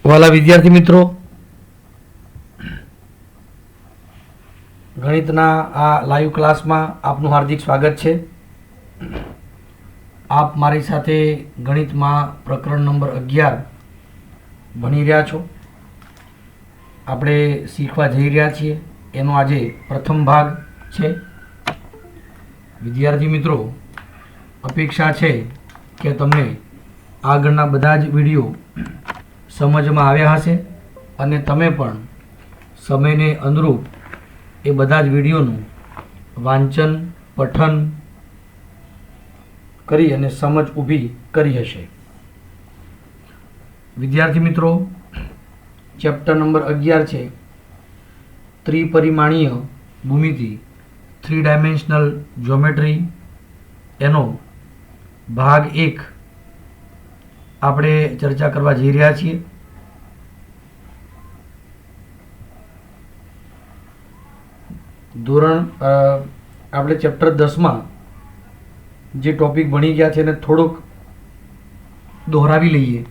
વાલા વિદ્યાર્થી મિત્રો, ગણિતના આ લાઈવ ક્લાસમાં આપનું હાર્દિક સ્વાગત છે. આપ મારી સાથે ગણિતમાં પ્રકરણ નંબર 11 ભણી રહ્યા છો. આપણે શીખવા જઈ રહ્યા છીએ, એનો આજે પ્રથમ ભાગ છે. વિદ્યાર્થી મિત્રો, અપેક્ષા છે કે તમને આગળના બધા જ વિડીયો સમજમાં આવ્યા હશે અને તમે પણ સમયને અનુરૂપ એ બધા જ વિડીયોનું વાંચન પઠન કરી અને સમજ ઊભી કરી હશે. વિદ્યાર્થી મિત્રો, ચેપ્ટર નંબર 11 છે ત્રિપરિમાણીય ભૂમિતિ, 3 ડાયમેન્શનલ જ્યોમેટ્રી. એનો ભાગ 1 આપણે ચર્ચા કરવા જઈ રહ્યા છીએ. આપણે ચેપ્ટર 10માં જે ટોપિક ભણી ગયા છે એને થોડોક દોહરાવી લઈએ,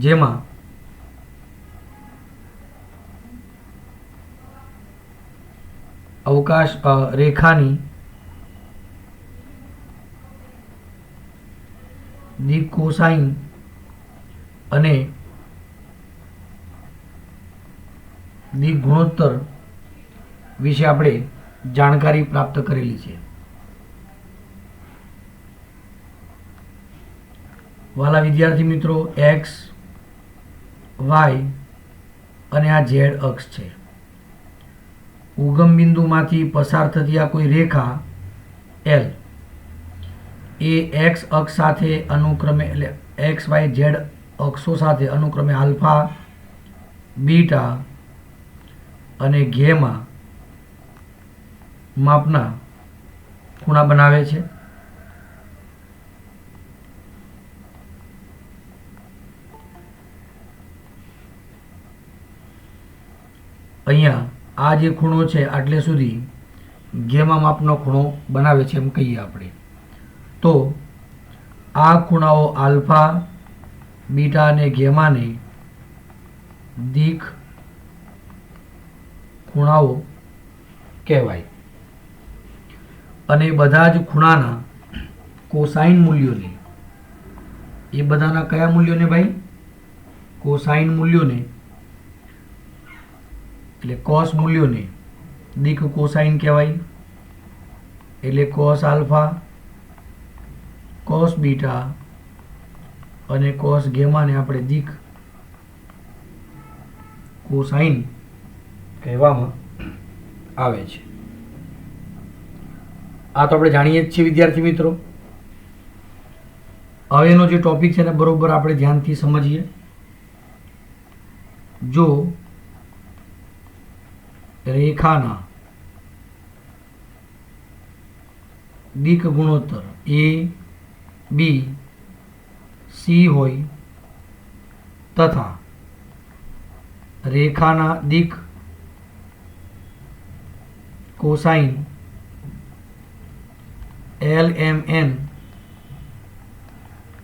જેમાં અવકાશ રેખાની દિક કોસાઇન અને દિક ગુણોત્તર વિશે આપણે જાણકારી પ્રાપ્ત કરેલી છે. વાલા વિદ્યાર્થી મિત્રો, એક્સ, વાય અને આ ઝેડ અક્ષ છે. ઉગમ બિંદુમાંથી પસાર થતી આ કોઈ રેખા એલ એ એક્સ અક્ષ સાથે અનુક્રમે એટલે એક્સ વાય ઝેડ અક્ષો સાથે અનુક્રમે આલ્ફા, બીટા અને ઘેમાં માપના ખૂણા બનાવે છે. અહીંયા આ જે ખૂણો છે આટલે સુધી ઘેમાં માપનો ખૂણો બનાવે છે એમ કહીએ આપણે. તો આ ખૂણાઓ આલ્ફા, બીટા અને ગેમાને દિક ખૂણાઓ કહેવાય. અને બધા જ ખૂણાના કોસાઇન મૂલ્યોને, એ બધાના કયા મૂલ્યોને ભાઈ? કોસાઇન મૂલ્યોને એટલે કોસ મૂલ્યોને દિક કોસાઇન કહેવાય. એટલે કોસ આલ્ફા, કોસ બીટા અને કોસ ગેમાને આપણે દિક કોસાઇન કહેવામાં આવે છે. આ તો આપણે જાણીએ જ છીએ વિદ્યાર્થી મિત્રો. હવેનો જે ટોપિક છે ને બરોબર આપણે ધ્યાનથી સમજીએ. જો રેખાના દિક ગુણોત્તર એ બી સી હોય તથા રેખાના દિક કોસાઇન એલ એમ એન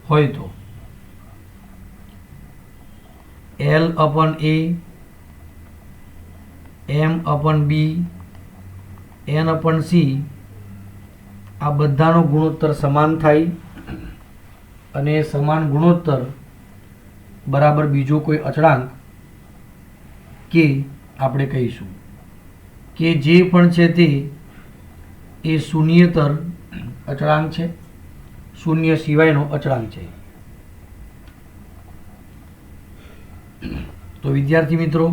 હોય તો એલ અપન એ, એમ અપન બી, એન અપન સી આ બધાનો ગુણોત્તર સમાન થાય. અને સમાન ગુણોત્તર બરાબર બીજો કોઈ અચળાંક કે આપણે કહીશું કે જે પણ છે તે એ શૂન્યતર અચળાંક છે, શૂન્ય સિવાયનો અચળાંક છે. તો વિદ્યાર્થી મિત્રો,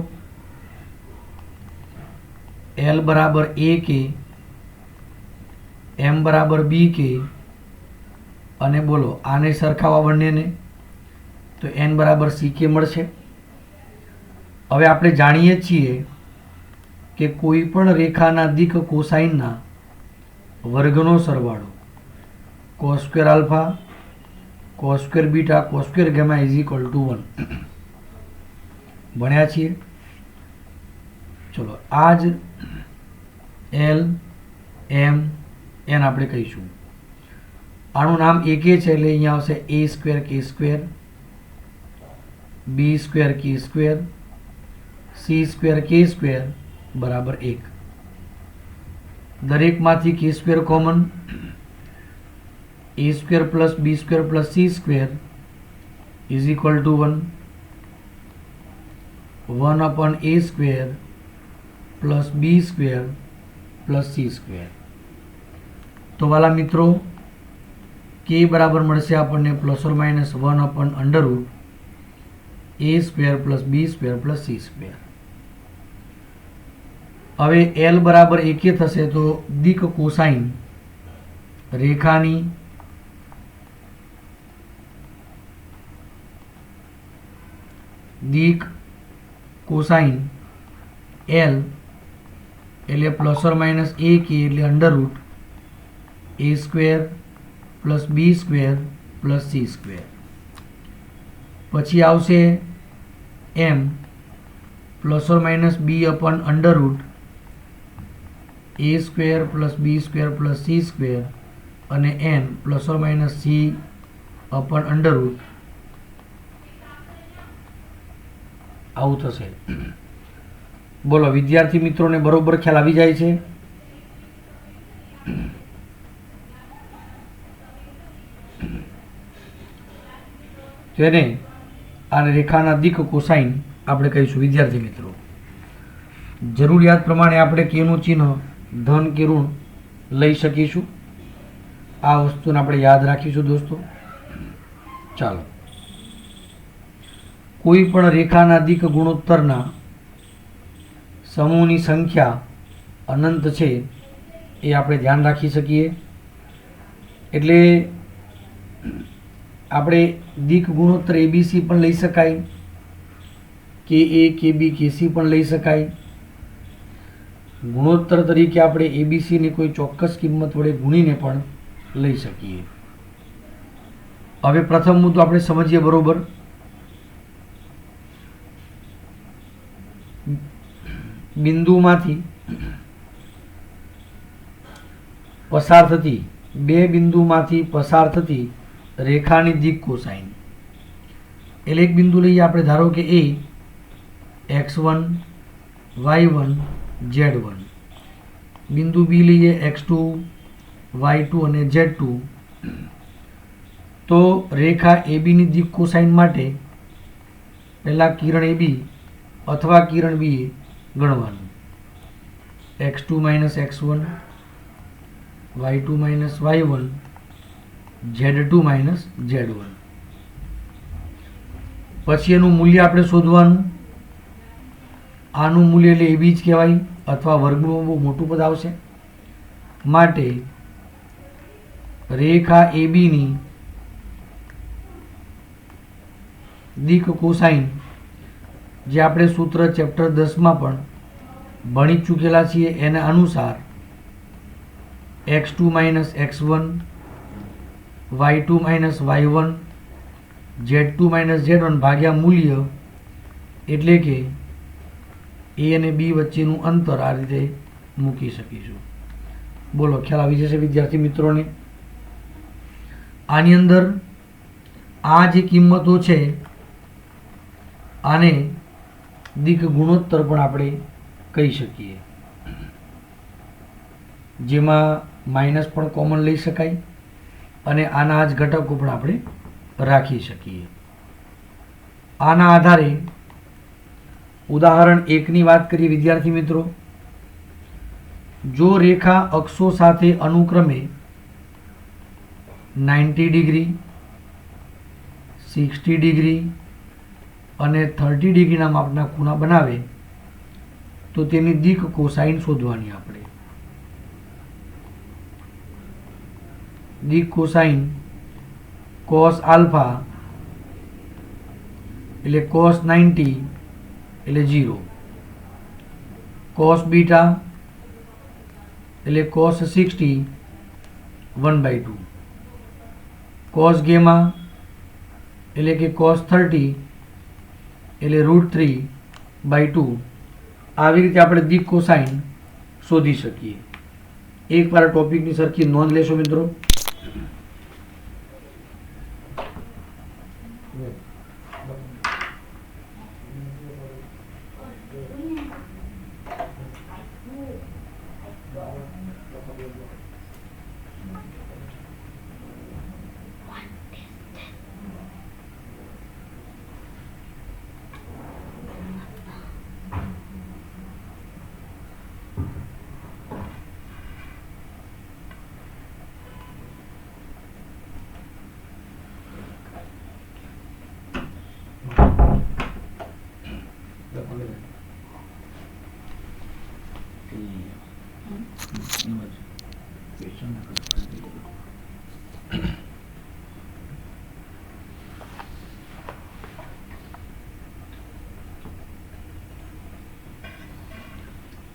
એલ બરાબર એ કે, એમ બરાબર બી કે અને બોલો આને સરખાવવા બંનેને તો એન બરાબર સી કે મળશે. હવે આપણે જાણીએ છીએ કે કોઈ પણ રેખાના દિક કોસાઇનના વર્ગનો સરવાળો cos square alpha, cos square beta, cos square gamma is equal to 1 ભણ્યા છીએ. ચલો, આ જ એલ એમ એન આપણે કહીશું. આનું નામ એક છે એટલે અહીંયા આવશે એ સ્ક્વેર કે સ્ક્વેર बी स्क्वेर के स्क्वेर सी स्क्वेर के स्क्वेर बराबर 1। दरेकमांथी के square common a square plus b square plus c square is equal to 1 1 a square plus b square plus c square. तो वाला मित्रों के बराबर मळशे आपणे plus or minus 1/√, a square plus b square plus c square. हवे L बराबर 1 थशे तो दिक कोसाइन रेखानी दिक कोसाइन एल एटले प्लस और माइनस ए के एटले √ a square plus b square plus c square. पछी आवशे M plus or minus b/√, a square plus b square plus c square अने N plus or minus c/√। आવું થશે। બોલો વિદ્યાર્થી મિત્રોને બરોબર ખ્યાલ આવી જાય છે? તેને આ રેખાના દિક કોસાઇન આપણે કહીશું વિદ્યાર્થી મિત્રો। જરૂરિયાત પ્રમાણે આપણે કેનું ચિહ્ન ધન કે ઋણ લઈ શકીશું। આ વસ્તુને આપણે યાદ રાખીશું દોસ્તો। ચાલો, કોઈ પણ રેખાના દિક ગુણોત્તરના સમૂહની સંખ્યા અનંત છે એ આપણે ધ્યાન રાખી શકીએ। એટલે આપણે દિક ગુણોત્તર એબીસી પણ લઈ શકાય, કે એ કે બી કે સી પણ લઈ શકાય। ગુણોત્તર તરીકે આપણે એબીસીની કોઈ ચોક્કસ કિંમત વડે ગુણીને પણ લઈ શકીએ। હવે પ્રથમ મુદ્દો આપણે સમજીએ બરોબર। બિંદુમાંથી પસાર થતી બે બિંદુમાંથી પસાર થતી રેખાની દિક કોસાઇન। એટલે એક બિંદુ લઈએ આપણે, ધારો કે એ x1 y1 z1, બિંદુ બી લઈએ x2 y2 અને z2। તો રેખા એબીની દિક કોસાઇન માટે પહેલા કિરણ એબી અથવા કિરણ બી ગણવાનું। x2 - x1 y2 - y1 z2 - z1। પછી એનું મૂલ્ય આપણે શોધવાનું। આનું મૂલ્ય એટલે એબી જ કહેવાય, અથવા વર્ગમૂળમાં બહુ મોટું પદ આવશે। માટે રેખા એબીની દિક કોસાઇન જે આપણે સૂત્ર ચેપ્ટર 10 માં પણ ભણી ચૂકેલા છીએ એના અનુસાર x2 - x1 y2 - y1 z2 - z1 ભાગ્યા મૂલ્ય, એટલે કે એ અને બી વચ્ચેનું અંતર આ રીતે મૂકી શકીશું। બોલો ખ્યાલ આવી જશે વિદ્યાર્થી મિત્રોને? આની અંદર આ જે કિંમતો છે આને દિક ગુણોત્તર પણ આપણે કહી શકીએ, જેમાં માઇનસ પણ કોમન લઈ શકાય અને આના જ ઘટકો પણ આપણે રાખી શકીએ। આના આધારે ઉદાહરણ 1 ની વાત કરીએ વિદ્યાર્થી મિત્રો। જો રેખા અક્ષો સાથે અનુક્રમે 90 ડિગ્રી, 60 ડિગ્રી અને 30 ડિગ્રીના માપના ખૂણા બનાવે તો તેની દિક કોસાઇન શોધવાની આપણે। દિક કોસાઇન cos આલ્ફા એટલે cos 90 એટલે 0, cos બીટા એટલે cos 60 1/2, cos ગેમા એટલે કે cos 30 એટલે √3/2। આવી રીતે આપણે દિક કોસાઇન શોધી શકીએ। એકવાર ટોપિકની સરખી નોંધ લેશો મિત્રો।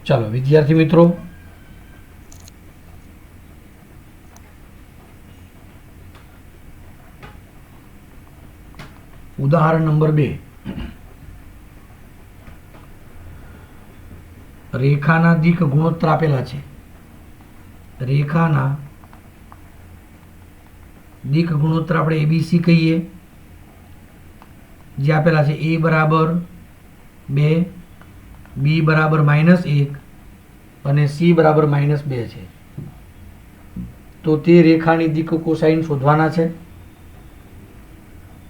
ચાલો વિદ્યાર્થી મિત્રો, ઉદાહરણ નંબર 2, રેખાના દિક ગુણોત્તર આપેલા છે. રેખાના દિક ગુણોત્તર આપણે ABC કહીએ, જે આપેલા છે A બરાબર 2, B બરાબર -1 અને C બરાબર -2 છે. તો તે રેખાની દિક કોસાઇન શોધવાના છે.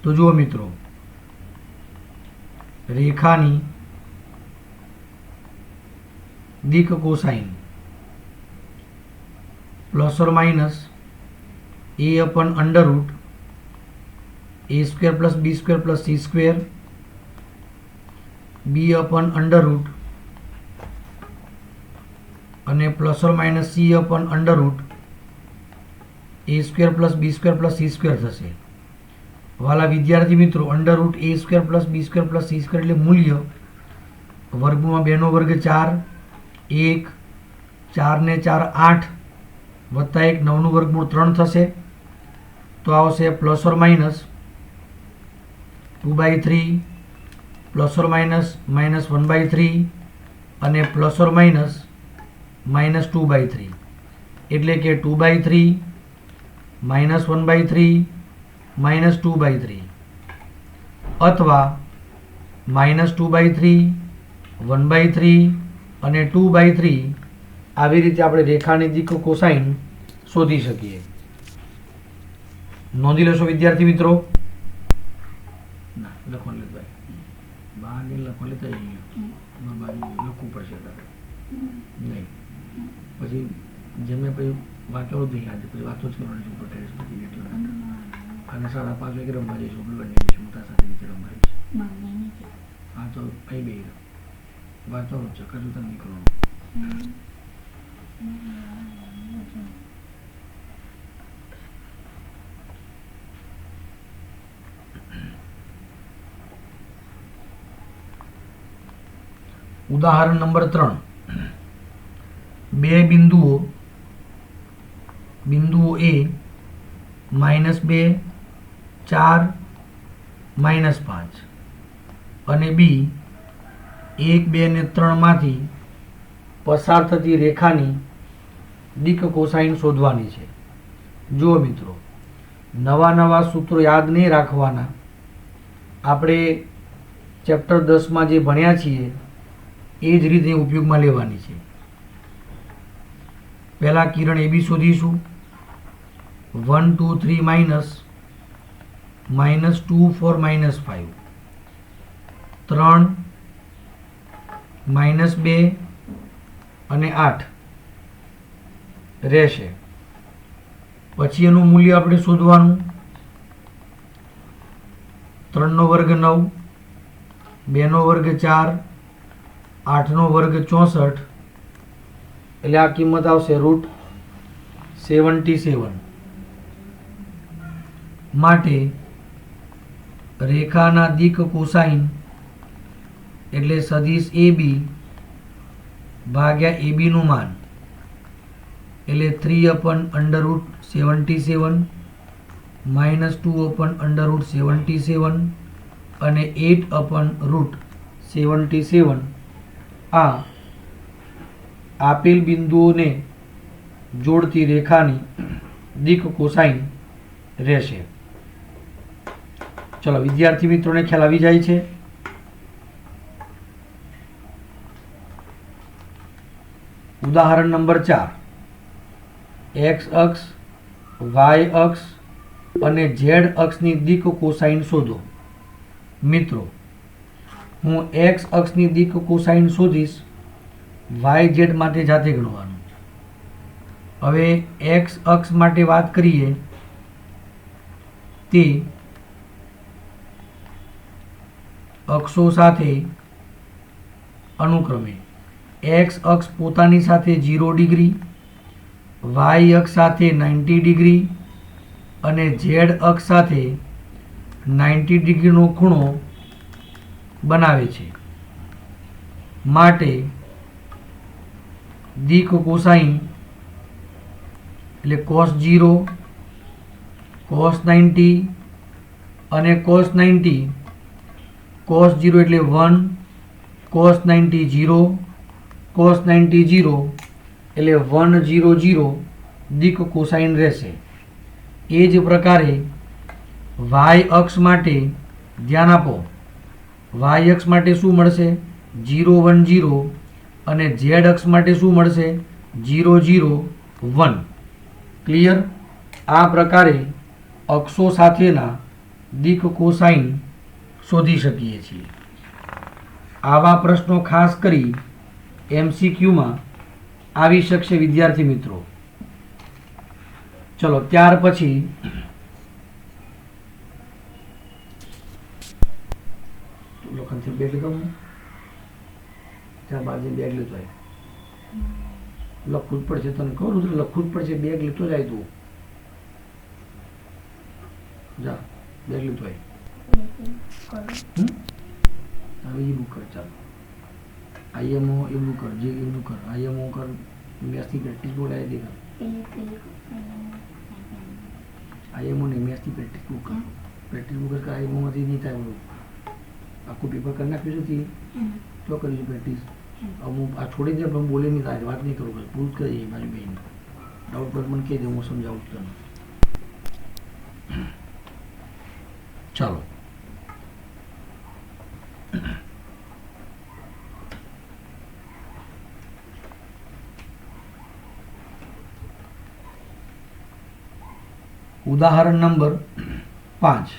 તો જુઓ મિત્રો, રેખાની દિક cosine plus or minus a upon under root a square plus b square plus c square, b upon under root અને plus or minus c upon under root a square plus b square plus c square થશે. વાલા વિદ્યાર્થી મિત્રો, under route a square plus b square plus c square એટલે મૂલ્ય વર્ગમાં 2 નો વર્ગ 4, 1, 4 ને 4 8 વત્તા 1 9 નું વર્ગમૂળ 3 થશે. તો આવશે plus or minus 2/3 plus or minus -1/3 અને પ્લસ ઓર માઇનસ -2/3, એટલે કે 2/3 -1/3 -2/3 અથવા -2/3 1/3 અને 2/3. આવી રીતે આપણે રેખાની દિક કોસાઇન શોધી શકીએ. નોંધી લેશો વિદ્યાર્થી મિત્રો. લખવાનું લેતા બહાર લખવા લેતા લખવું પડશે નહીં, પછી જેમ પછી વાંચવાનું જ નહીં, આજે પછી વાતો જ કરવાની ઉપર અને 5:30 વાગે રમવા જઈશું, બનવા જઈશું, મોટા સાથે નીચે રમવા જઈશું. હા તો અહીં બે વાંચવાનું જ છે, કશું તમે નીકળવાનું. ઉદાહરણ નંબર 3, બે બિંદુઓ A -2, 4, -5 અને B 1, 2 અને 3 માંથી પસાર થતી રેખાની દિક કોસાઇન શોધવાની છે. જુઓ મિત્રો, નવા સૂત્રો યાદ નહીં રાખવાના. આપણે ચેપ્ટર 10માં જે ભણ્યા છીએ એ જ રીતે ઉપયોગમાં લેવાની છે. પહેલા કિરણ AB શોધીશું. 1 2 3 -2 4 -5 3 -2 અને 8 રહેશે. પછી એનું મૂલ્ય આપણે શોધવાનું. 3 નો વર્ગ 9, 2 નો વર્ગ 4, 8 નો વર્ગ 64, એટલે આ કિંમત આવશે √77. માટે રેખાના દિક કોસાઇન એટલે સદિશ AB ભાગ્યા AB નું માન એટલે 3/√77 -2/√77 અને 8/√77 આ આપેલ બિંદુઓને જોડતી રેખાની દિક કોસાઇન રહેશે. ચલો વિદ્યાર્થી મિત્રોને ખ્યાલ આવી જાય છે. ઉદાહરણ નંબર 4, x અક્ષ, y અક્ષ અને z અક્ષની દિક કોસાઇન શોધો. મિત્રો, હું x અક્ષની દિક કોસાઇન શોધીશ, y z માટે જાતે ગણવાનું. હવે x અક્ષ માટે વાત કરીએ તે અક્ષો સાથે અનુક્રમે x અક્ષ પોતાની સાથે 0 ડિગ્રી, y અક્ષ સાથે 90 ડિગ્રી અને z અક્ષ સાથે 90 ડિગ્રીનો ખૂણો બનાવે છે. માટે દીક કોસાઇન એટલે cos 0, cos 90 અને cos 90. cos 0 એટલે 1, cos 90 0, cos 90 0 એટલે 1 0 0 દીક કોસાઇન રહેશે. એ જ પ્રકારે y અક્ષ માટે ધ્યાન આપો. y અક્ષ માટે શું મળશે? 0 1 0 અને z અક્ષ માટે શું મળશે? 0 0 1. ક્લિયર? આ પ્રકારે અક્ષો સાથેના દીક કોસાઇન શોધી શકીએ છીએ. આવા પ્રશ્નો ખાસ કરી MCQમાં આવી શકશે વિદ્યાર્થી મિત્રો. ચલો ત્યાર પછી લોખંડથી બેગ લીધો ત્યારબાદ બેગ લીધો લખવું જ પડશે. તને કહું છું લખવું જ પડશે. બેગ લીધો જાય તું જા બેગ લીધો હવે એ બુક કર. ચાલો આઈએમઓ એ બુક કર. જે એમનું કર. આઈએમઓ કર. મેથ્સની પ્રેક્ટિસ બોલાય દે કર. આઈએમઓ ને મેથ્સની પ્રેક્ટિસ બુક કર. પ્રેક્ટિસ બુક કર. આઈએમઓમાંથી નહીં થાય બોલું. આખું પેપર કરી નાખ્યું છે તો કરીશું પ્રેક્ટિસ. હું આ છોડી દે પણ બોલે નહીં થાય. વાત નહીં કરું. પૂછ કરીએ મારી બહેન ડાઉટ પર મને કહી દે. હું સમજાવું તને. ચાલો ઉદાહરણ નંબર 5.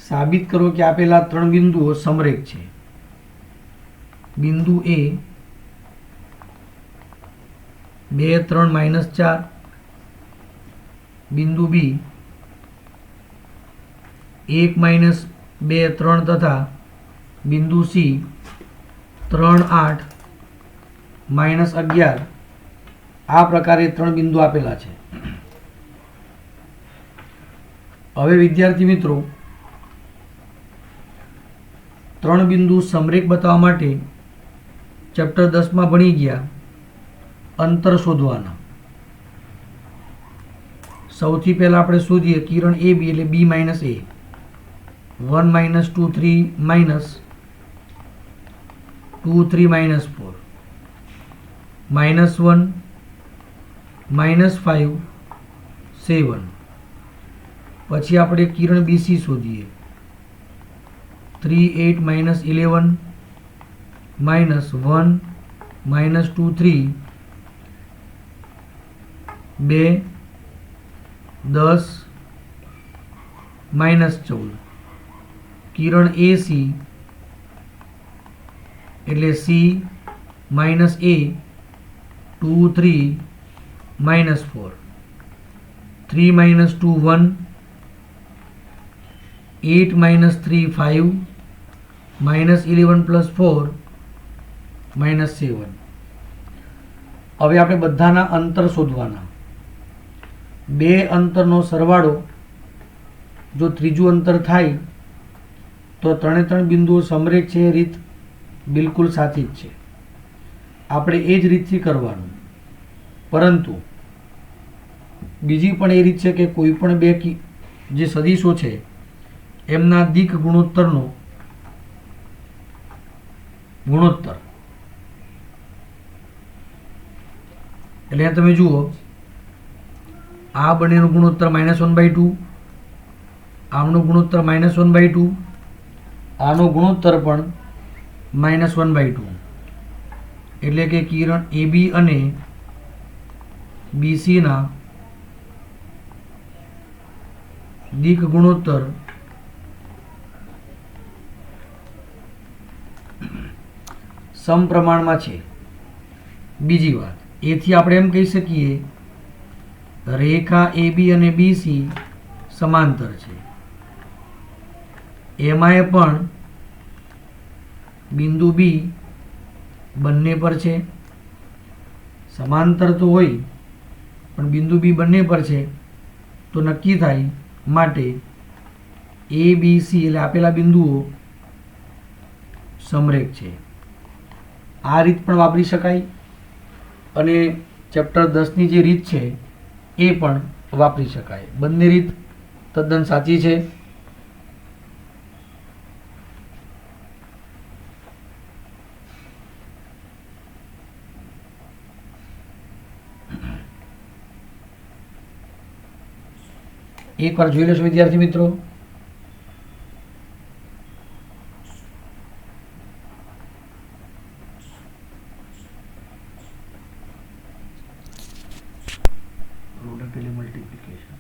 સાબિત કરો કે આપેલા 3 બિંદુઓ સમરેખ છે. બિંદુ A 2 3 -4, બિંદુ B 1 -2 3 તથા બિંદુ C 3 8 -11. આ પ્રકારે 3 બિંદુ આપેલા છે. હવે વિદ્યાર્થી મિત્રો 3 બિંદુ સમરેખ બતાવવા માટે ચેપ્ટર 10 માં ભણી ગયા અંતર શોધવાના. સૌથી પહેલા આપણે શોધીએ કિરણ AB એટલે B - A 1 - 2 3 -2 3 -4 -1 -5 7. પછી આપણે કિરણ BC શોધીએ 3 8 -11 -1 -2 3 2 10 -14. કિરણ AC એટલે C - A 2 3 -4 3 -2 1 8 -3 5 -11 + 4 -7. હવે આપણે બધાના અંતર શોધવાના. 2 અંતરનો સરવાળો જો ત્રીજું અંતર થાય તો 3 બિંદુઓ સમરેખ છે. એ રીત બિલકુલ સાચી જ છે. આપણે એ જ રીતથી કરવાનું. પરંતુ બીજી પણ એ રીત છે કે કોઈ પણ 2 જે સદિશો છે એમના દિક ગુણોત્તરનો ગુણોત્તર એટલે તમે જુઓ આ બંનેનો ગુણોત્તર -1/2, આમનો ગુણોત્તર -1/2, આનો ગુણોત્તર પણ -1/2. એટલે કે કિરણ AB અને BC ના દિક ગુણોત્તર સમપ્રમાણમાં છે. બીજી વાત એથી આપણે એમ કહી શકીએ રેખા AB અને BC સમાંતર છે. એમાંય પણ બિંદુ B બંને પર છે. સમાંતર તો હોય પણ બિંદુ B બંને પર છે તો નક્કી થાય માટે ABC એટલે આપેલા બિંદુઓ સમરેખ છે. આ રીત પણ વાપરી શકાય અને ચેપ્ટર 10ની જે રીત છે એ પણ વાપરી શકાય. બંને રીત તદ્દન સાચી છે. એકવાર જોઈ લેશો વિદ્યાર્થી મિત્રો. પ્રોડક્ટ એટલે મલ્ટીપ્લિકેશન.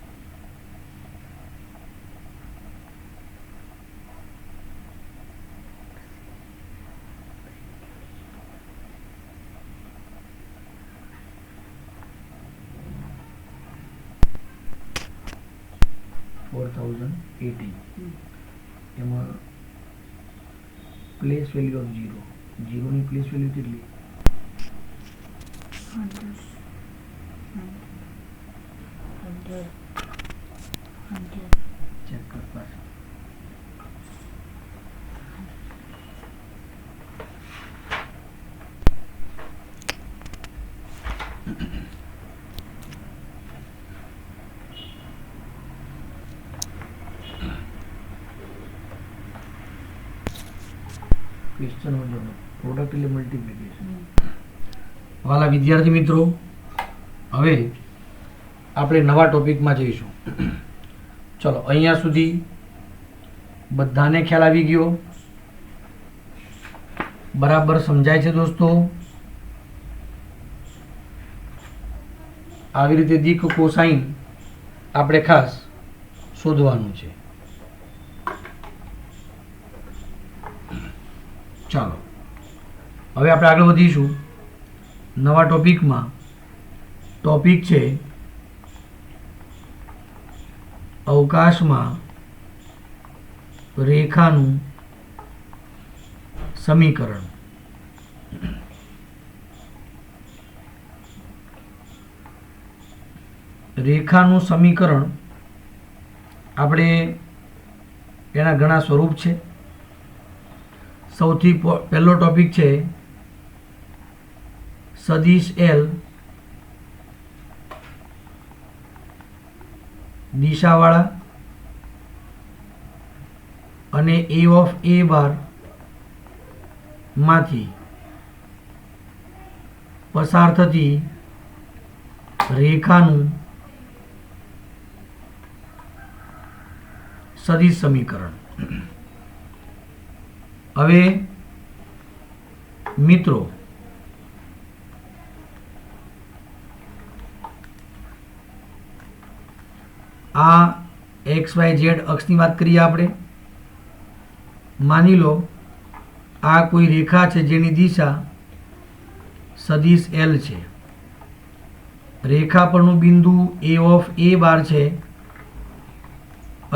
એમાં પ્લેસ વેલ્યુ ઓફ 0 ની પ્લેસ વેલ્યુ કેટલી? 100. ચેક કર પાછું. ક્વેશ્ચન વાળો પ્રોડક્ટ એટલે મલ્ટીપ્લિકેશન. વાલા વિદ્યાર્થી મિત્રો, હવે આપણે નવા ટોપિકમાં જઈશું. ચલો, અહીંયા સુધી બધાને ખ્યાલ આવી ગયો? બરાબર સમજાય છે દોસ્તો? આવી રીતે દીક કોસાઈન આપણે ખાસ શોધવાનું છે. ચાલો, હવે આપણે આગળ વધીશું નવા ટોપિકમાં. ટોપિક છે અવકાશમાં રેખાનું સમીકરણ. રેખાનું સમીકરણ આપણે એના ઘણા સ્વરૂપ છે. સૌથી પહેલો ટોપિક છે સદિશ એલ દિશાવાળા અને એ ઓફ એ બાર માંથી પસાર થતી રેખાનું સદિશ સમીકરણ. હવે મિત્રો, આ XYZ અક્ષની વાત કરીએ આપણે. માની લો આ કોઈ રેખા છે જેની દિશા સદિશ L છે. રેખા પરનું બિંદુ A ઓફ A બાર છે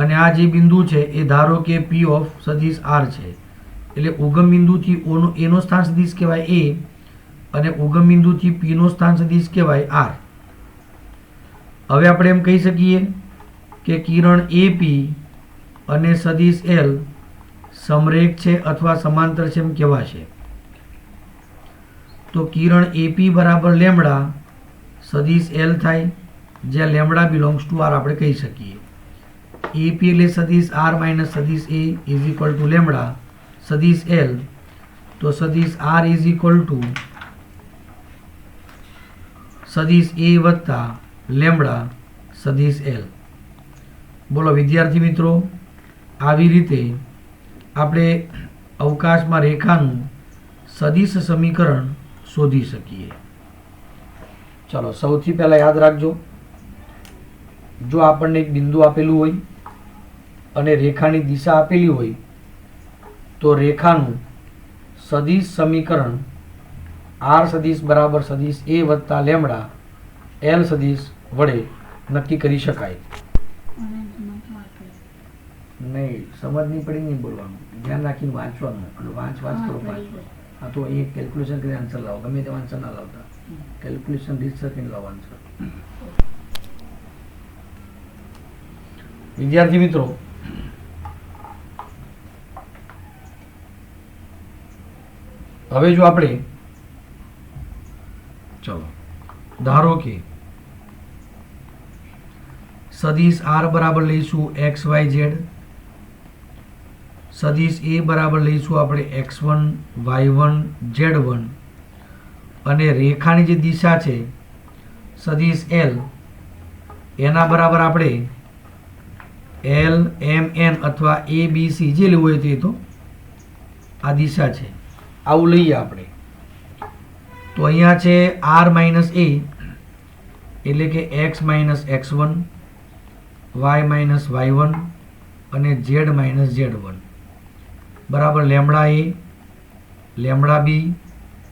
અને આ જે બિંદુ છે એ ધારો કે P ઓફ સદિશ R છે. એટલે ઉગમ બિંદુથી એનો સ્થાન સદિશ કહેવાય A અને ઉગમ બિંદુથી P નો સ્થાન સદિશ કહેવાય R. હવે આપણે એમ કહી શકીએ કે કિરણ AP અને સદિશ L સમરેખ છે અથવા સમાંતર છે એમ કહેવાશે. તો કિરણ AP બરાબર લેમ્બડા સદિશ L થાય, જ્યાં લેમ્બડા બિલોંગ્સ ટુ R આપણે કહી શકીએ. AP એટલે સદિશ R માઇનસ સદિશ A is equal to lambda સદિશ L. તો સદિશ R ઇઝ ઇક્વલ ટુ સદિશ A વત્તા લેમ્બડા સદિશ L. બોલો વિદ્યાર્થી મિત્રો, આવી રીતે આપણે અવકાશમાં રેખાનું સદિશ સમીકરણ શોધી શકીએ. ચલો, સૌથી પહેલા યાદ રાખજો, જો આપણને એક બિંદુ આપેલું હોય અને રેખાની દિશા આપેલી હોય તો રેખાનું સદિશ સમીકરણ R સદિશ બરાબર સદિશ A વત્તા લેમ્બડા L સદિશ વડે નક્કી કરી શકાય. નહીં, સમજ નહીં પડી નહીં બોલવાનું, ધ્યાન રાખીને વાંચવાનું અને વાંચ કરો પાછું. હા, તો એ કેલ્ક્યુલેશન કરીને આન્સર લાવો. ગમે તે આન્સર ના લાવતા, કેલ્ક્યુલેશન રીતસર કરીને લાવો આન્સર. વિદ્યાર્થી મિત્રો, હવે જો આપણે ધારો કે સદિશ આર બરાબર લઈશું એક્સ વાય ઝેડ, સદિશ એ બરાબર લઈશું આપણે x1 y1 z1, અને રેખાની જે દિશા છે સદિશ એલ એના બરાબર આપણે એલ એમ એન અથવા એ બી સી જે લેવું હોય તે, તો આ દિશા છે આવું લઈએ આપણે. તો અહીંયા છે આર માઇનસ એ એટલે કે x minus x1, Y minus y1 અને ઝેડ માઇનસ z1 બરાબર લેમડા એ, લેમડા બી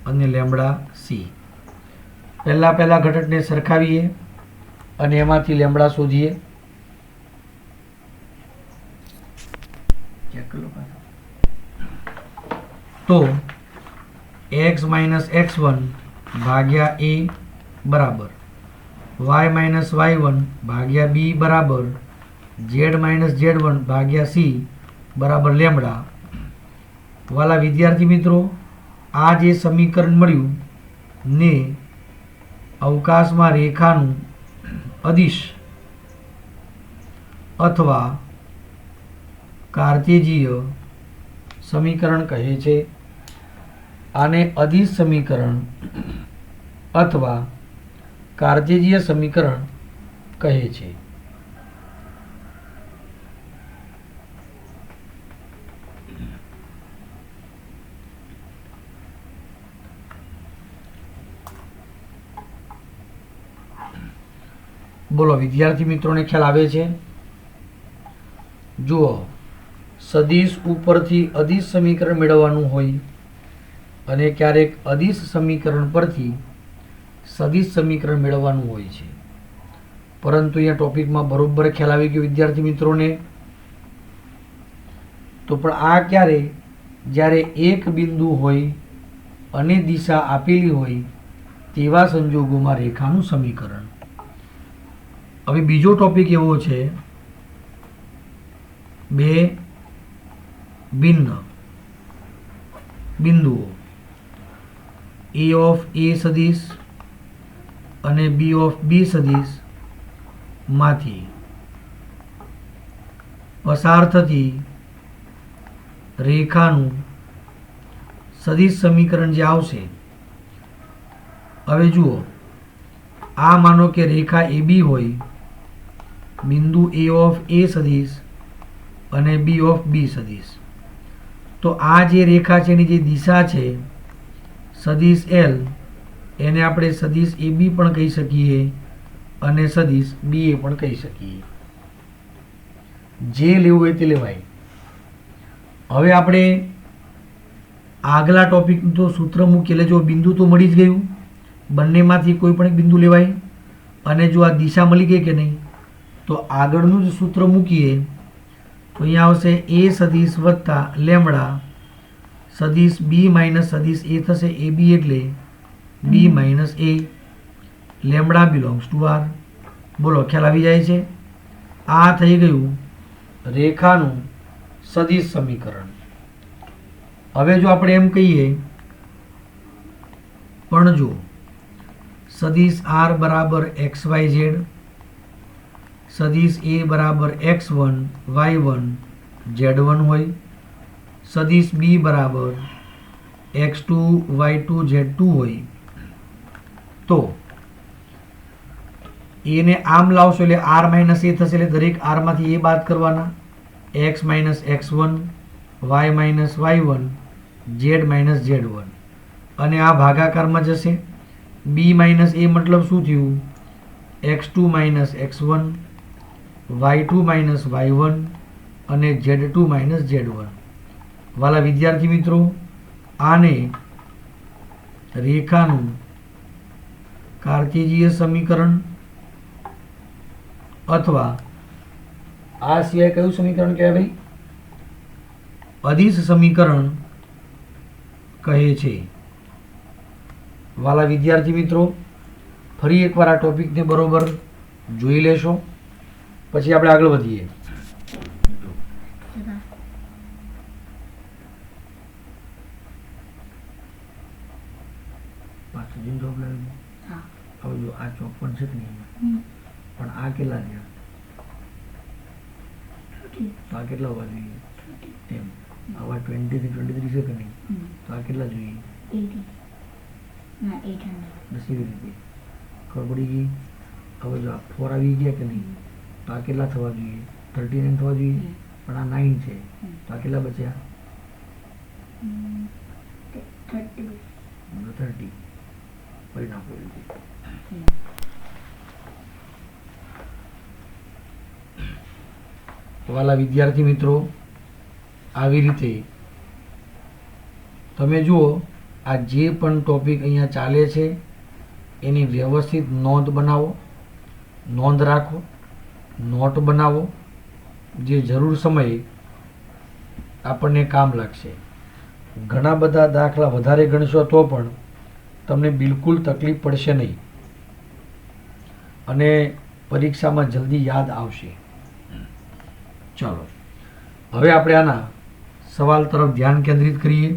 અને લેમડા સી. પહેલા ઘટકને સરખાવીએ અને એમાંથી લેમડા શોધીએ. તો x માઇનસ x1 ભાગ્યા a બરાબર y માઇનસ y1 ભાગ્યા b બરાબર z માઇનસ z1 ભાગ્યા c બરાબર લેમડા. વાલા વિદ્યાર્થી મિત્રો, આ જે સમીકરણ મળ્યું ને અવકાશમાં રેખાનું અદિશ અથવા કાર્તેજીય સમીકરણ કહે છે. આને અદિશ સમીકરણ અથવા કાર્તેજીય સમીકરણ કહે છે. બોલો વિદ્યાર્થી મિત્રોને ખ્યાલ આવે છે? જુઓ, સદિશ ઉપરથી અદિશ સમીકરણ મેળવવાનું હોય અને ક્યારેક અદિશ સમીકરણ પરથી સદિશ સમીકરણ મેળવવાનું હોય છે. પરંતુ અહીંયા ટોપિકમાં બરોબર ખ્યાલ આવી ગયો વિદ્યાર્થી મિત્રોને. તો પણ આ ક્યારે? જ્યારે એક બિંદુ હોય અને દિશા આપેલી હોય તેવા સંજોગોમાં રેખાનું સમીકરણ. હવે બીજો ટોપિક એવો છે, બે ભિન્ન બિંદુઓ એ ઓફ એ સદિશ અને બી ઓફ બી સદિશ માંથી પસાર થતી રેખાનું સદિશ સમીકરણ જે આવશે. હવે જુઓ, આ માનો કે રેખા એ બી હોય, બિંદુ એ ઓફ એ સદિશ અને બી ઓફ બી સદિશ. તો આ જે રેખા છે એની જે દિશા છે સદિશ એલ, એને આપણે સદિશ એ બી પણ કહી શકીએ અને સદિશ બી એ પણ કહી શકીએ. જે લેવું હોય તે લેવાય. હવે આપણે આગલા ટોપિકનું તો સૂત્ર મૂકીએ. એટલે જો બિંદુ તો મળી જ ગયું, બંનેમાંથી કોઈ પણ એક બિંદુ લેવાય. અને જો આ દિશા મળી ગઈ કે નહીં, તો આગળનું જ સૂત્ર મૂકીએ તો અહીંયા આવશે એ સદિશ વત્તા લેમડા સદિશ બી માઇનસ સદિશ એ થશે. એ બી એટલે b minus a, lambda belongs to R. બોલો ખ્યાલ આવી જાય છે? આ થઈ ગયું રેખાનું સદિશ સમીકરણ. હવે જો આપણે એમ કહીએ, પણ જો સદિશ આર બરાબર એક્સ વાય ઝેડ, સદિશ એ બરાબર x1 y1 z1 હોય, સદિશ બી બરાબર x2 y2 z2 હોય, તો એને આમ લાવશો એટલે r માઇનસ એ થશે. એટલે દરેક r માંથી એ બાદ કરવાના. x minus x1 y minus y1 z minus z1, અને આ ભાગાકારમાં જશે. b માઇનસ એ મતલબ શું થયું? x2 minus x1 y2 minus y1 અને z2 માઇનસ z1. વાલા વિદ્યાર્થી મિત્રો, આને રેખાનું કાર્તેજીય સમીકરણ અથવા આ સિવાય કયું સમીકરણ કહેવાય ભાઈ? અદિશ સમીકરણ કહે છે. વાલા વિદ્યાર્થી મિત્રો, ફરી એકવાર આ ટોપિકને બરોબર જોઈ લેશો, પછી આપણે આગળ વધીએ. હવે જો આ સમીકરણ છે કે નહીં? પણ આ કેટલા થયા? તો આ કેટલા હોવા જોઈએ? એમ આવા 20 થી 23 છે કે નહીં? તો આ કેટલા જોઈએ? 800. બસ એવી રીતે ખબર પડી ગઈ. હવે જો આ 4 આવી ગયા કે નહીં? તો આ કેટલા થવા જોઈએ? 39 થવા જોઈએ. પણ આ 9 છે, તો આ કેટલા બચ્યા? 30. 30 પરિણામ પૂરી રીતે. વાલા વિદ્યાર્થી મિત્રો, આવી રીતે તમે જુઓ આ જે પણ ટોપિક અહીંયા ચાલે છે એની વ્યવસ્થિત નોંધ બનાવો, નોંધ રાખો, નોટ બનાવો, જે જરૂર સમયે આપણને કામ લાગશે. ઘણા બધા દાખલા વધારે ગણશો તો પણ તમને બિલકુલ તકલીફ પડશે નહીં અને પરીક્ષામાં જલ્દી યાદ આવશે. ચાલો હવે આપણે આના સવાલ તરફ ધ્યાન કેન્દ્રિત કરીએ.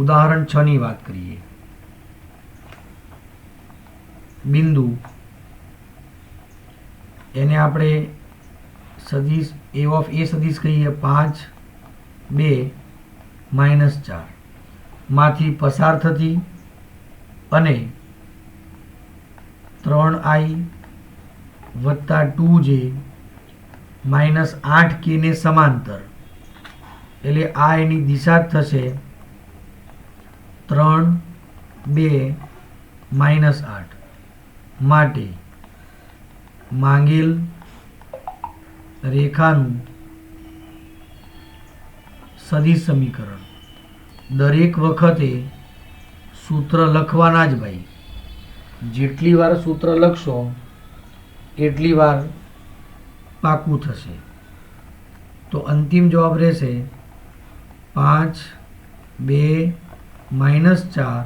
ઉદાહરણ 6 ની વાત કરીએ. બિંદુ એને આપણે સદિશ a ઓફ a સદિશ કહીએ. 5 2 -4 માંથી પસાર થતી અને 3i વત્તા 2j -8k ને સમાંતર, એટલે આ એની દિશા જ થશે 3 2 -8 માટે માંગેલ રેખાનું સદિશ સમીકરણ. દરેક વખતે સૂત્ર લખવાના જ ભાઈ. જેટલી વાર સૂત્ર લખશો એટલી વાર પાકું થશે. તો અંતિમ જવાબ રહેશે 5 2 -4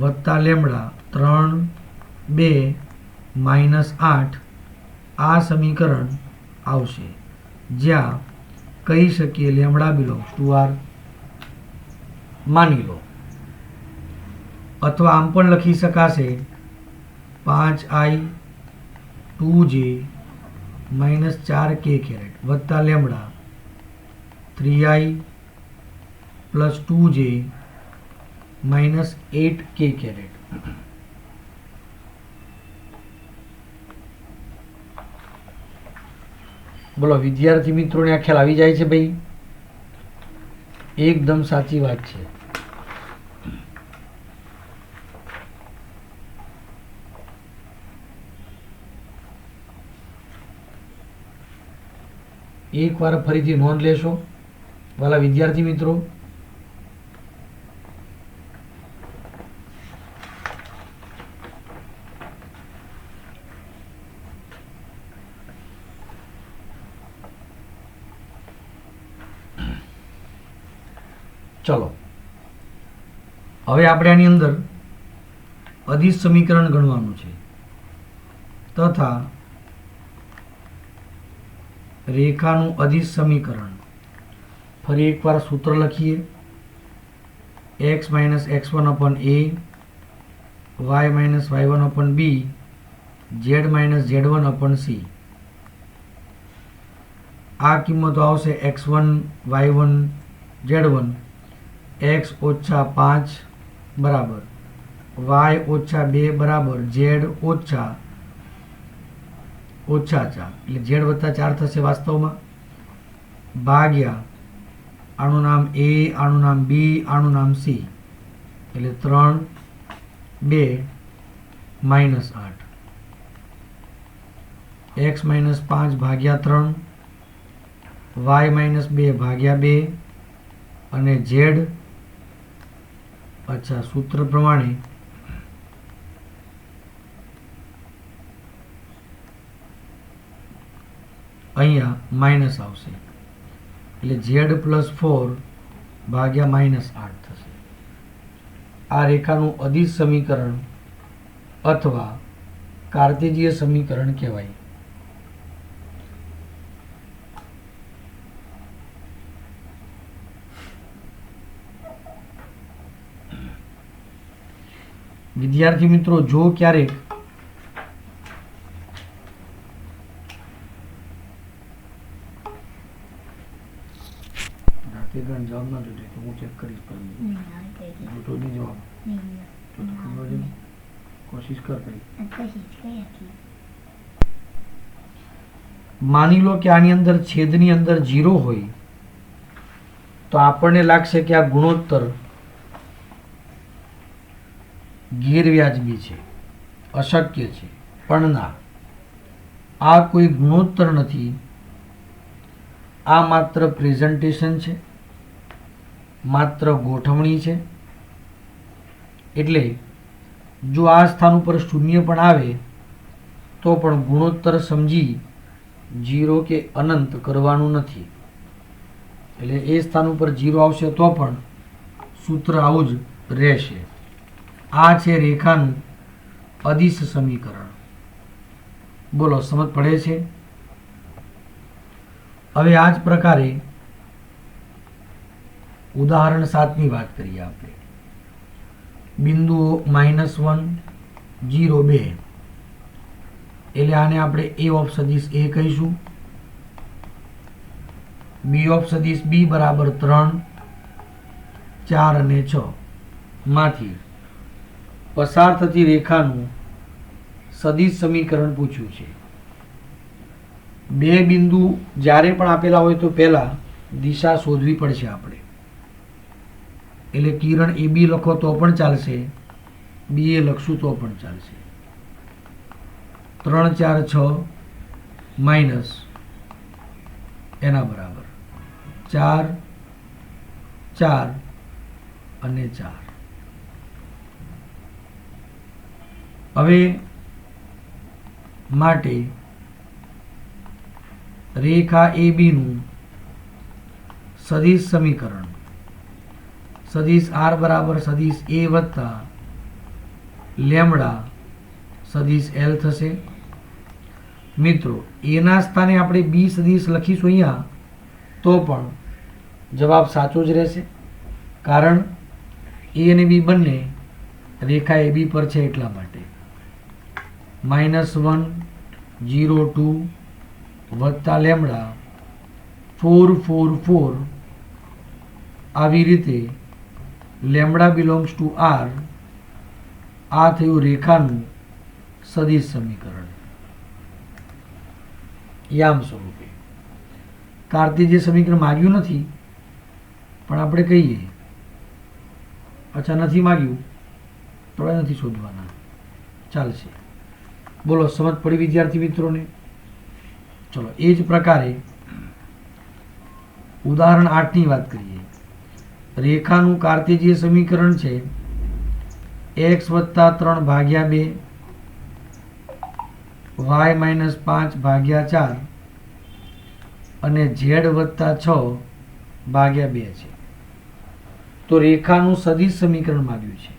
વત્તા લેમડા 3 2 -8. આ સમીકરણ આવશે, જ્યાં કહી શકીએ લેમડા બિલોંગ્સ ટુ આર માની લો. અથવા આમ પણ લખી શકાશે 5i 2j -4k કેરેટ વત્તા lambda 3i plus 2j -8k caret. બોલો વિદ્યાર્થી મિત્રોને આ ખ્યાલ આવી જાય છે ભાઈ? એકદમ સાચી વાત છે. એકવાર ફરીથી નોંધ લેશો વાલા વિદ્યાર્થી મિત્રો. ચલો હવે આપણે આની અંદર અદિશ સમીકરણ ગણવાનું છે તથા રેખાનું અદિશ સમીકરણ. ફરી એકવાર સૂત્ર લખીએ. x - x1 / a, y - y1 / b, z - z1 / c. આ કિંમતો આવશે x1 y1 z1 x - 5 બરાબર y - 2 બરાબર z ઓછા 4, એટલે z વત્તા 4 થશે વાસ્તવમાં, ભાગ્યા આનું નામ a, આનું નામ b, આનું નામ c, એટલે 3 2 -8. x - 5 ભાગ્યા 3, y - 2 ભાગ્યા 2 અને z સૂત્ર પ્રમાણે અહીંયા માઇનસ આવશે, એટલે z +4 ભાગ્યા -8 થશે. આ રેખાનું અદિશ સમીકરણ અથવા કાર્ટેશિય સમીકરણ કહેવાય. વિદ્યાર્થી મિત્રો, જો ક્યારેક જવાબ ના જોઈતો તો હું ચેક કરીશ, તો નહીં જવાબ તો કોશિશ કર કરી. માની લો કે આની અંદર છેદની અંદર 0 હોય તો આપણને લાગશે કે આ ગુણોત્તર ગેરવ્યાજબી છે, અશક્ય છે. પણ ના, આ કોઈ ગુણોત્તર નથી, આ માત્ર પ્રેઝન્ટેશન છે, માત્ર ગોઠવણી છે. એટલે જો આ સ્થાન ઉપર શૂન્ય પણ આવે તો પણ ગુણોત્તર સમજી 0 કે અનંત કરવાનું નથી. એટલે એ સ્થાન ઉપર 0 આવશે તો પણ સૂત્ર આવું જ રહેશે. આ છે રેખાનું અદિશ સમીકરણ. બોલો, સમજ પડે છે? હવે આ જ પ્રકારે ઉદાહરણ 7 ની વાત કરીએ આપણે. બિંદુઓ -1, 0, 2. એટલે આને આપણે a ઓફ સદિશ a કહીશું, b ઓફ સદિશ b બરાબર 3, 4 અને 6 માંથી પસાર થતી રેખાનું સદિશ સમીકરણ પૂછ્યું છે. બે બિંદુ જ્યારે પણ આપેલા હોય તો પહેલા દિશા શોધવી પડશે આપણે. એટલે કિરણ AB લખો તો પણ ચાલશે, BA લખશું તો પણ ચાલશે. 3, 4, 6 માઇનસ એના બરાબર 4, 4 અને 4. હવે માટે રેખા AB નું સદિશ સમીકરણ સદિશ R બરાબર સદિશ A વત્તા લેમ્બડા સદિશ L થશે. મિત્રો, A ના સ્થાને આપણે B સદિશ લખીશું અહીંયા તો પણ જવાબ સાચો જ રહેશે, કારણ A અને B બંને રેખા AB પર છે એટલા માટે. -1, 0, 2 વત્તા લેમ્બડા 4, 4, 4. આવી રીતે લેમ્બડા બિલોંગ્સ ટુ R. આ થયું રેખાનું સદિશ સમીકરણ. યામ સ્વરૂપે કાર્તિજ્ય સમીકરણ માગ્યું નથી, પણ આપણે કહીએ અચ્છા નથી માગ્યું તો નથી શોધવાના, ચાલશે. બોલો, સમજ પડી વિદ્યાર્થી મિત્રોને? ચલો, એ જ પ્રકારે ઉદાહરણ 8 ની વાત કરીએ. રેખાનું કાર્તેજીય સમીકરણ છે x વત્તા 3 ભાગ્યા 2 y માઇનસ 5 ભાગ્યા 4 અને z વત્તા 6 ભાગ્યા 2 છે. તો રેખાનું સદિશ સમીકરણ માંગ્યું છે,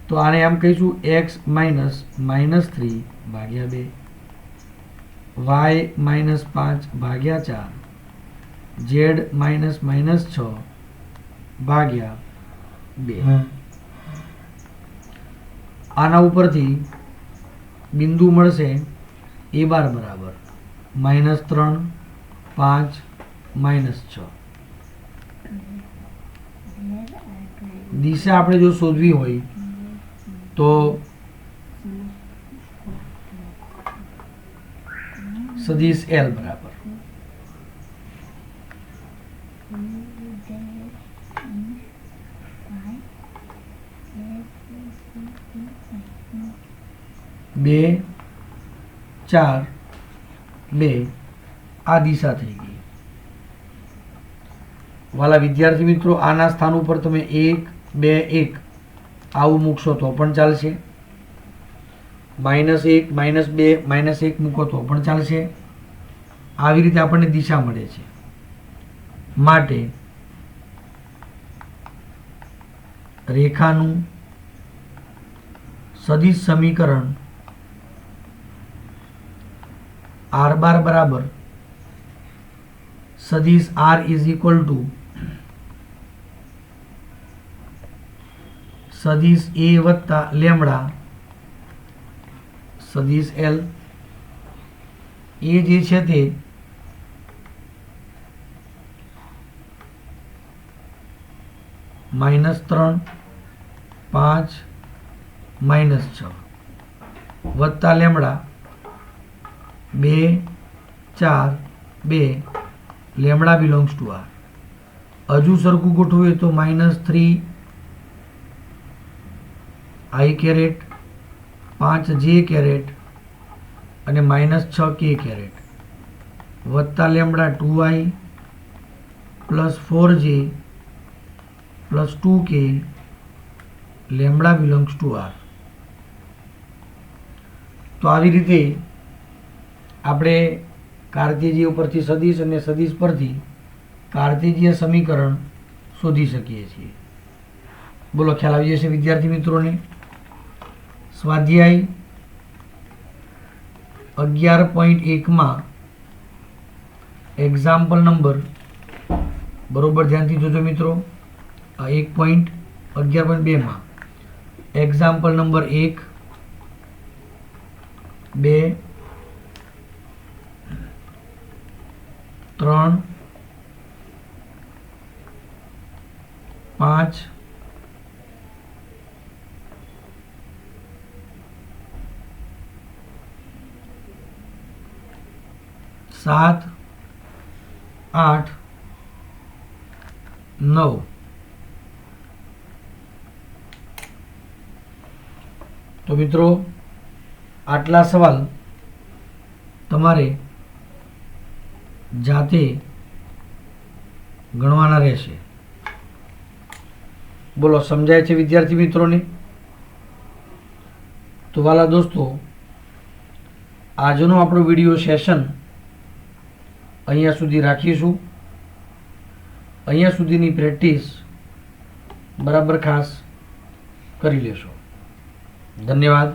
તો આને આમ કહીશું x માઇનસ -3 ભાગ્યા 2 y માઇનસ 5 ભાગ્યા 4 z માઇનસ -6 ભાગ્યા 2. આના ઉપરથી બિંદુ મળશે a બાર બરાબર -3, 5, -6. દિશા આપણે જો શોધવી હોય તો સદિશ L બરાબર બે 4, 2 આ દિશા થઈ ગઈ. વાલા વિદ્યાર્થી મિત્રો, આના સ્થાન ઉપર તમે 1, 2, 1 આવું મૂકશો તો પણ ચાલશે. -1, -2, -1 મૂકો તો પણ ચાલશે. આવી રીતે આપણને દિશા મળે છે. માટે રેખાનું સદિશ સમીકરણ R બાર બરાબર સદિશ R ઇઝ ઇક્વલ ટુ સદિશ એ વત્તા લેમડા સદિશ એલ એ જે છે તે -3, 5, -6 વત્તા lambda 2, 4, 2 lambda belongs to R. હજુ સરખું ગોઠવીએ તો -3 I કેરેટ, 5 J કેરેટ અને -6 K કેરેટ વત્તા lambda 2I plus 4J plus 2K lambda belongs to R. તો આવી રીતે આપણે કાર્તેજીય ઉપરથી સદિશ અને સદિશ પરથી કાર્તેજીય સમીકરણ શોધી શકીએ છીએ. બોલો, ખ્યાલ આવી જશે વિદ્યાર્થી મિત્રોને? સ્વાધ્યાય 11.1 એક્ઝામ્પલ નંબર, બરોબર ધ્યાનથી જોજો મિત્રો, 11.2 એક્ઝામ્પલ નંબર 1, 2, 3, 5, 7, 8, 9. તો મિત્રો આટલા સવાલ તમારે જાતે ગણવાના રહેશે. બોલો, સમજાય છે વિદ્યાર્થી મિત્રોને? તો વાલા દોસ્તો, આજનો આપણો વિડીયો સેશન અહીંયા સુધી રાખીશું. અહીંયા સુધીની પ્રેક્ટિસ બરાબર ખાસ કરી લેશો. ધન્યવાદ.